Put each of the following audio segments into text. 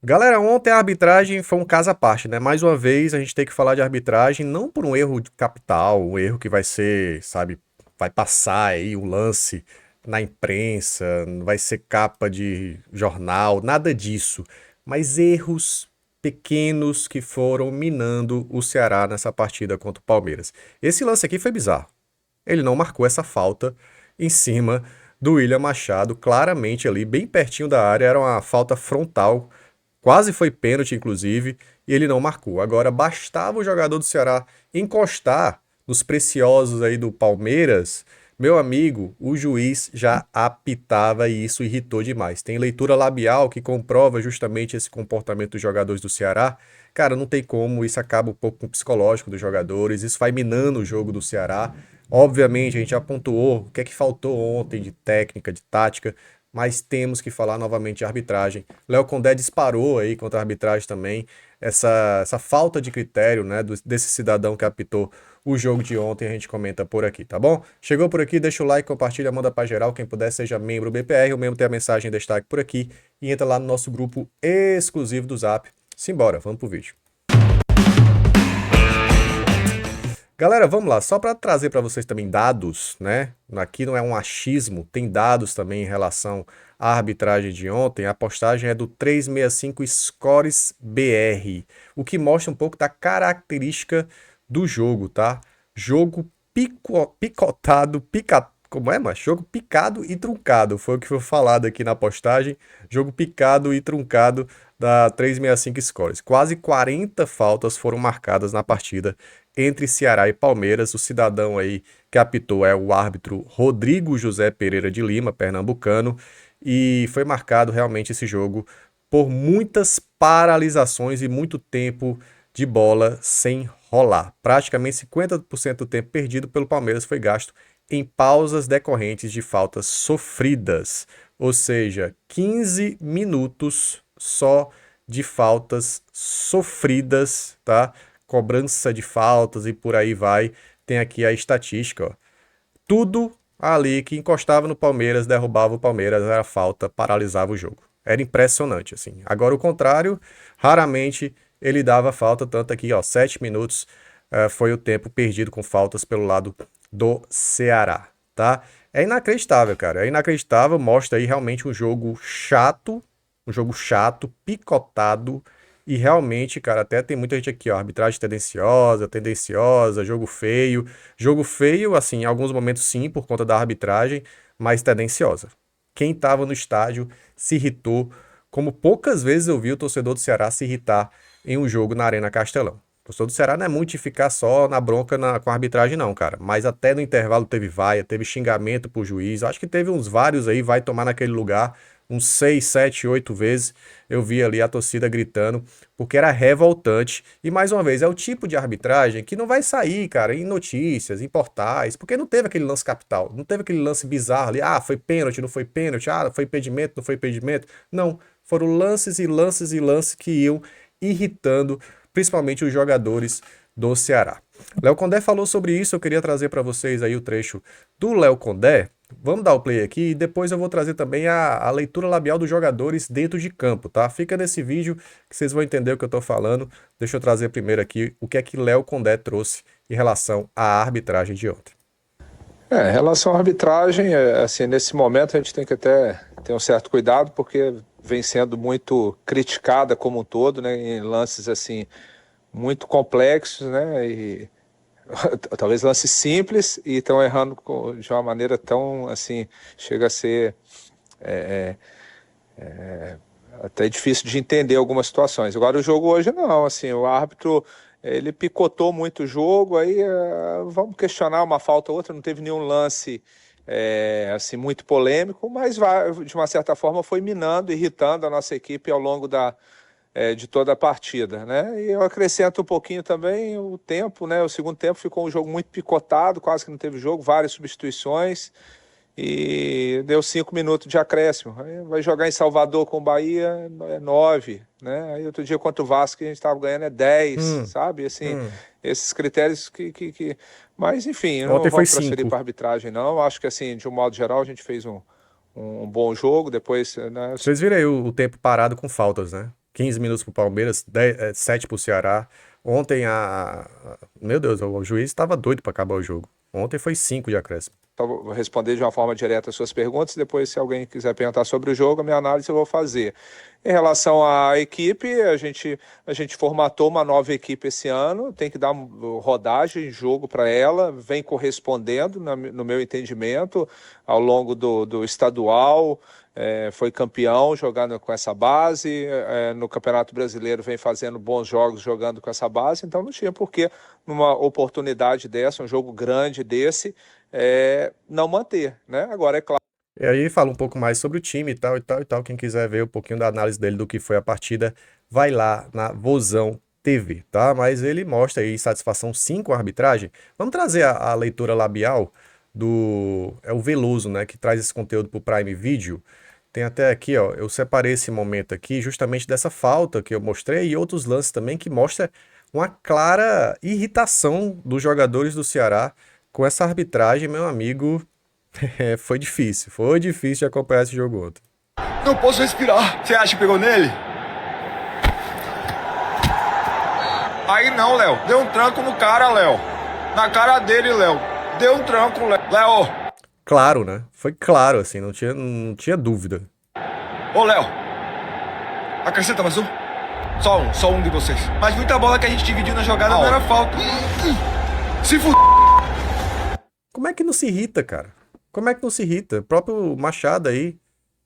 Galera, ontem a arbitragem foi um caso à parte, né? Mais uma vez a gente tem que falar de arbitragem, não por um erro de capital, um erro que vai ser, sabe, vai passar aí o lance na imprensa, vai ser capa de jornal, nada disso. Mas erros pequenos que foram minando o Ceará nessa partida contra o Palmeiras. Esse lance aqui foi bizarro. Ele não marcou essa falta em cima do William Machado, claramente ali, bem pertinho da área, era uma falta frontal. Quase foi pênalti, inclusive, e ele não marcou. Agora, bastava o jogador do Ceará encostar nos preciosos aí do Palmeiras, meu amigo, o juiz já apitava e isso irritou demais. Tem leitura labial que comprova justamente esse comportamento dos jogadores do Ceará. Cara, não tem como, isso acaba um pouco com o psicológico dos jogadores, isso vai minando o jogo do Ceará. Obviamente, a gente já pontuou o que é que faltou ontem de técnica, de tática, mas temos que falar novamente de arbitragem. Léo Condé disparou aí contra a arbitragem também, essa falta de critério, né, desse cidadão que apitou o jogo de ontem, a gente comenta por aqui, tá bom? Chegou por aqui, deixa o like, compartilha, manda pra geral, quem puder seja membro BPR, o membro tem a mensagem em destaque por aqui e entra lá no nosso grupo exclusivo do Zap. Simbora, vamos pro vídeo. Galera, vamos lá, só para trazer para vocês também dados, né? Aqui não é um achismo, tem dados também em relação à arbitragem de ontem. A postagem é do 365 Scores BR, o que mostra um pouco da característica do jogo, tá? Jogo picotado, como é, macho? Jogo picado e truncado, foi o que foi falado aqui na postagem. Jogo picado e truncado da 365 Scores. Quase 40 faltas foram marcadas na partida entre Ceará e Palmeiras. O cidadão aí que apitou é o árbitro Rodrigo José Pereira de Lima, pernambucano, e foi marcado realmente esse jogo por muitas paralisações e muito tempo de bola sem rolar. Praticamente 50% do tempo perdido pelo Palmeiras foi gasto em pausas decorrentes de faltas sofridas, ou seja, 15 minutos só de faltas sofridas, tá? Cobrança de faltas e por aí vai. Tem aqui a estatística, ó. Tudo ali que encostava no Palmeiras, derrubava o Palmeiras, era falta, paralisava o jogo. Era impressionante, assim. Agora, o contrário, raramente ele dava falta, tanto aqui, ó, 7 minutos foi o tempo perdido com faltas pelo lado do Ceará, tá? É inacreditável, cara. É inacreditável, mostra aí realmente um jogo chato, picotado, e realmente, cara, até tem muita gente aqui, ó, arbitragem tendenciosa, jogo feio. Jogo feio, assim, em alguns momentos sim, por conta da arbitragem, mas tendenciosa. Quem estava no estádio se irritou, como poucas vezes eu vi o torcedor do Ceará se irritar em um jogo na Arena Castelão. O torcedor do Ceará não é muito de ficar só na bronca com a arbitragem, não, cara. Mas até no intervalo teve vaia, teve xingamento pro juiz. Acho que teve uns vários aí, vai tomar naquele lugar, uns 6, 7, 8 vezes. Eu vi ali a torcida gritando, porque era revoltante. E mais uma vez, é o tipo de arbitragem que não vai sair, cara, em notícias, em portais, porque não teve aquele lance capital, não teve aquele lance bizarro ali, ah, foi pênalti, não foi pênalti, ah, foi impedimento, não foi impedimento. Não, foram lances e lances e lances que iam irritando principalmente os jogadores do Ceará. Léo Condé falou sobre isso, eu queria trazer para vocês aí o trecho do Léo Condé. Vamos dar o play aqui e depois eu vou trazer também a leitura labial dos jogadores dentro de campo, tá? Fica nesse vídeo que vocês vão entender o que eu tô falando. Deixa eu trazer primeiro aqui o que é que Léo Condé trouxe em relação à arbitragem de ontem. Em relação à arbitragem, assim, nesse momento a gente tem que até ter um certo cuidado, porque vem sendo muito criticada como um todo, né, em lances assim muito complexos, né, e talvez lances simples e estão errando de uma maneira tão assim, chega a ser até difícil de entender algumas situações. Agora o jogo hoje não, assim, o árbitro ele picotou muito o jogo, aí vamos questionar uma falta ou outra, não teve nenhum lance assim muito polêmico, mas de uma certa forma foi minando, irritando a nossa equipe ao longo de toda a partida, né? E eu acrescento um pouquinho também o tempo, né? O segundo tempo ficou um jogo muito picotado, quase que não teve jogo, várias substituições e deu 5 minutos de acréscimo. Aí vai jogar em Salvador com o Bahia, é 9, né? Aí outro dia contra o Vasco que a gente estava ganhando é 10, Hum, sabe? Assim, hum. esses critérios Mas, enfim, não Ontem foi vamos transferir 5. para arbitragem, não. Acho que, assim, de um modo geral, a gente fez um bom jogo. Depois, né? Vocês viram aí o tempo parado com faltas, né? 15 minutos pro Palmeiras, 7 pro Ceará. Ontem meu Deus, o juiz estava doido para acabar o jogo. Ontem foi 5 de acréscimo. Então, vou responder de uma forma direta as suas perguntas. Depois, se alguém quiser perguntar sobre o jogo, a minha análise eu vou fazer. Em relação à equipe, a gente formatou uma nova equipe esse ano, tem que dar rodagem, jogo para ela, vem correspondendo, no meu entendimento, ao longo do estadual, foi campeão jogando com essa base, no Campeonato Brasileiro vem fazendo bons jogos jogando com essa base, então não tinha por que, numa oportunidade dessa, um jogo grande desse, não manter, né? Agora, é claro. E aí fala um pouco mais sobre o time e tal, e tal, e tal. Quem quiser ver um pouquinho da análise dele do que foi a partida, vai lá na Vozão TV, tá? Mas ele mostra aí satisfação sim com a arbitragem. Vamos trazer a leitura labial é o Veloso, né? Que traz esse conteúdo pro Prime Video. Tem até aqui, ó, eu separei esse momento aqui justamente dessa falta que eu mostrei e outros lances também que mostra uma clara irritação dos jogadores do Ceará com essa arbitragem, meu amigo. Foi difícil de acompanhar esse jogo ontem. Não posso respirar. Você acha que pegou nele? Aí não, Léo. Deu um tranco no cara, Léo. Na cara dele, Léo. Deu um tranco, Léo. Claro, né? Foi claro, assim, não tinha dúvida. Ô, Léo. Acrescenta mais um. Só um de vocês. Mas muita bola que a gente dividiu na jogada não era falta. Se f... Como é que não se irrita, cara? Como é que não se irrita? O próprio Machado aí.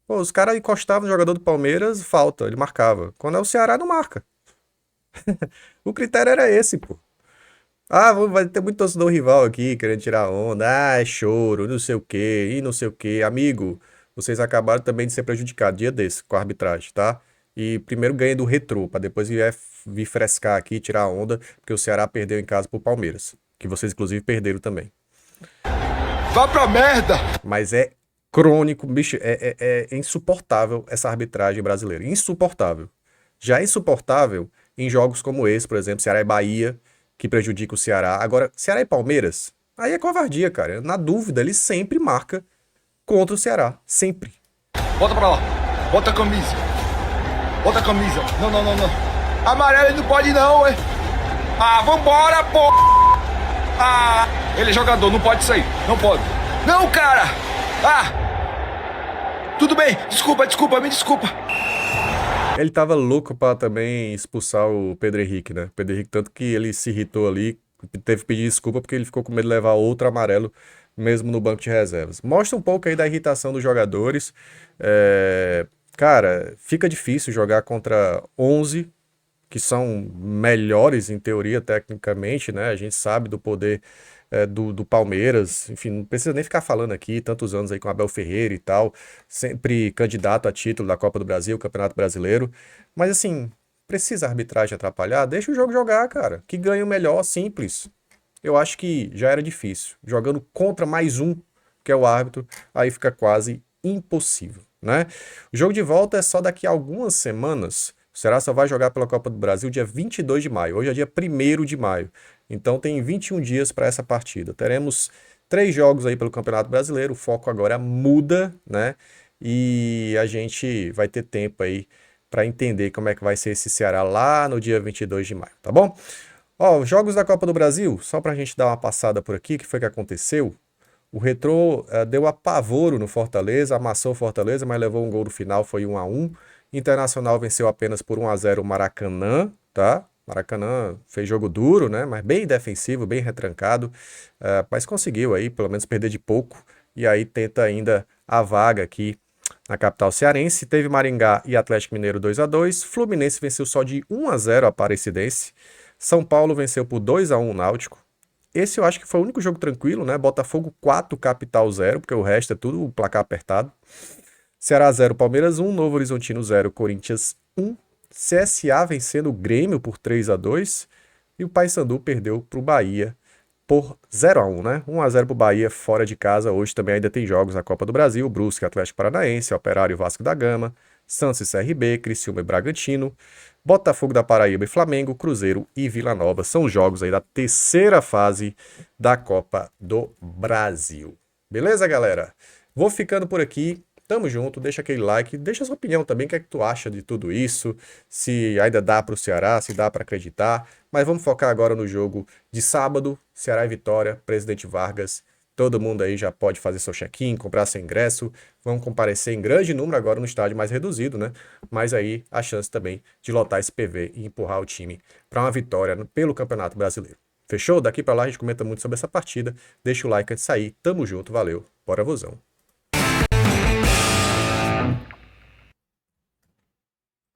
Pô, os caras encostavam no jogador do Palmeiras, falta, ele marcava. Quando é o Ceará, não marca. O critério era esse, pô. Ah, vai ter muito torcedor rival aqui querendo tirar onda. Ah, é choro, não sei o quê, e não sei o quê. Amigo, vocês acabaram também de ser prejudicados dia desse com a arbitragem, tá? E primeiro ganha do Retrô, pra depois vir frescar aqui, tirar onda, porque o Ceará perdeu em casa pro Palmeiras. Que vocês, inclusive, perderam também. Vá pra merda! Mas é crônico, bicho, é insuportável essa arbitragem brasileira. Insuportável. Já é insuportável em jogos como esse, por exemplo, Ceará e Bahia, que prejudica o Ceará. Agora, Ceará e Palmeiras, aí é covardia, cara. Na dúvida, ele sempre marca contra o Ceará. Sempre. Bota pra lá. Bota a camisa. Bota a camisa. Não. Amarelo ele não pode não, hein? Ah, vambora, pô! Ah, ele é jogador, não pode sair. Não pode. Não, cara! Ah! Tudo bem, me desculpa. Ele tava louco pra também expulsar o Pedro Henrique, né? Pedro Henrique, tanto que ele se irritou ali, teve que pedir desculpa porque ele ficou com medo de levar outro amarelo, mesmo no banco de reservas. Mostra um pouco aí da irritação dos jogadores. Cara, fica difícil jogar contra 11 que são melhores em teoria, tecnicamente, né? A gente sabe do poder do Palmeiras, enfim, não precisa nem ficar falando aqui, tantos anos aí com Abel Ferreira e tal, sempre candidato a título da Copa do Brasil, Campeonato Brasileiro, mas assim, precisa a arbitragem atrapalhar? Deixa o jogo jogar, cara, que ganha o melhor, simples. Eu acho que já era difícil, jogando contra mais um, que é o árbitro, aí fica quase impossível, né? O jogo de volta é só daqui a algumas semanas. O Ceará só vai jogar pela Copa do Brasil dia 22 de maio. Hoje é dia 1º de maio. Então tem 21 dias para essa partida. Teremos 3 jogos aí pelo Campeonato Brasileiro. O foco agora muda, né? E a gente vai ter tempo aí para entender como é que vai ser esse Ceará lá no dia 22 de maio, tá bom? Ó, jogos da Copa do Brasil, só para a gente dar uma passada por aqui, que foi que aconteceu. O Retrô deu apavoro no Fortaleza, amassou o Fortaleza, mas levou um gol no final, foi 1-1. Internacional venceu apenas por 1-0 o Maracanã, tá? Maracanã fez jogo duro, né? Mas bem defensivo, bem retrancado, mas conseguiu aí, pelo menos perder de pouco, e aí tenta ainda a vaga aqui na capital cearense. Teve Maringá e Atlético Mineiro 2-2, Fluminense venceu só de 1-0 a Aparecidense, São Paulo venceu por 2-1 o Náutico. Esse eu acho que foi o único jogo tranquilo, né? Botafogo 4, Capital 0, porque o resto é tudo placar apertado. Ceará 0, Palmeiras 1, Novo Horizontino 0, Corinthians 1, CSA vencendo o Grêmio por 3-2 e o Paysandu perdeu para o Bahia por 0-1, né? 1-0 para o Bahia fora de casa. Hoje também ainda tem jogos na Copa do Brasil, Brusque, Atlético Paranaense, Operário, Vasco da Gama, Santos e CRB, Criciúma e Bragantino, Botafogo da Paraíba e Flamengo, Cruzeiro e Vila Nova. São jogos aí da terceira fase da Copa do Brasil. Beleza, galera? Vou ficando por aqui. Tamo junto, deixa aquele like, deixa a sua opinião também, o que é que tu acha de tudo isso, se ainda dá pro Ceará, se dá pra acreditar, mas vamos focar agora no jogo de sábado, Ceará e Vitória, Presidente Vargas, todo mundo aí já pode fazer seu check-in, comprar seu ingresso, vão comparecer em grande número agora no estádio mais reduzido, né? Mas aí a chance também de lotar esse PV e empurrar o time para uma vitória pelo Campeonato Brasileiro. Fechou? Daqui para lá a gente comenta muito sobre essa partida. Deixa o like antes de sair. Tamo junto, valeu. Bora, vozão.